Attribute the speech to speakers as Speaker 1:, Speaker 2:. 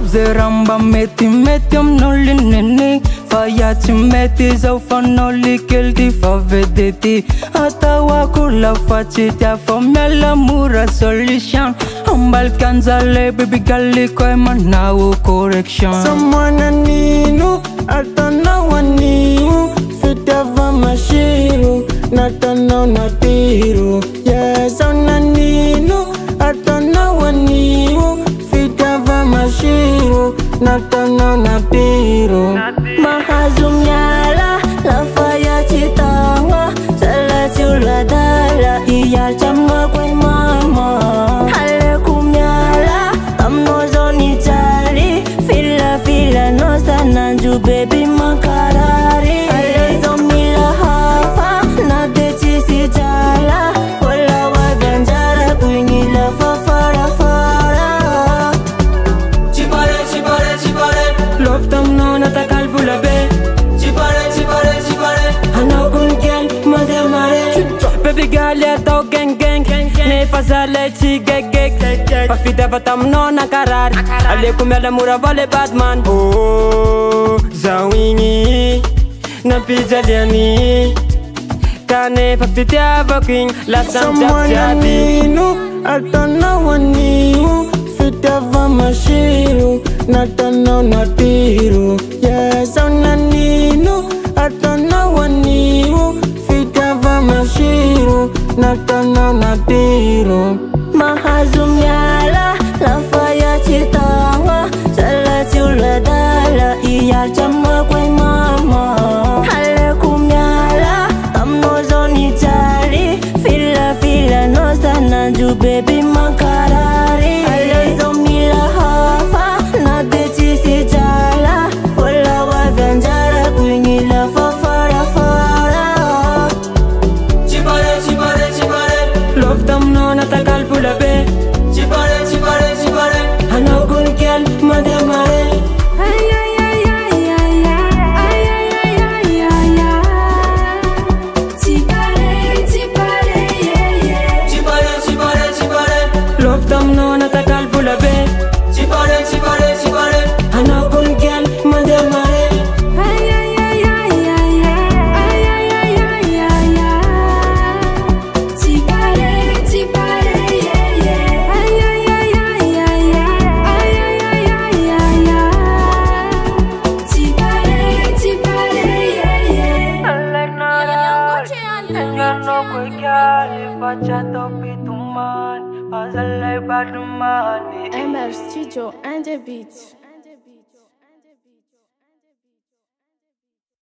Speaker 1: Zeramba meti meti amnoli nene Fayati meti zau fanoli keldi fa vedeti Atawa kula faciti a famela mura solution Ambal kanzale baby gali koi manawu correction
Speaker 2: Someone aninu atana waniu Fitava mashiru natana natiru Yes onaninu atana waniu Fitava mashiru natana natiru
Speaker 3: Mahazum yala lafaya citawa Salatula dala iya chama kwen mama Halekum yala tamno zoni chali Fila fila no sananju baby makarari Alezo mila hafa na dechi si jala Wala wa ganjara kuingila fafara fara
Speaker 1: Chipare chipare chipare Love tam no natakal bula be Chipare chipare chipare Hano kun ken mother mare Baby girl ya to gang gang Ne fazale chi geg geg Pafida batam no nakarari Alekum yala mura vale Batman Oh zawingi Na pijaliani Kane pafitia vaking Lasam
Speaker 2: Someone aninu atana waniu Fitava mashiru natana natiru Yes onaninu atana waniu Fitava mashiru natana natiru
Speaker 3: Mahazum yala lafaya citawa Salatula dala iya chama kwen mama Halekum yala tamno zoni chali Fila fila no sananju baby makarari Alezo mila hafa na dechi si jala Wala wa ganjara kuingila fafara fara
Speaker 1: Chipare chipare chipare Love tam no natakal bula be Chipare chipare chipare Hano kun ken mother mare Love tam no natakal bula be Chipare chipare chipare Hano kun ken mother mare
Speaker 4: MR Studio and the Beats.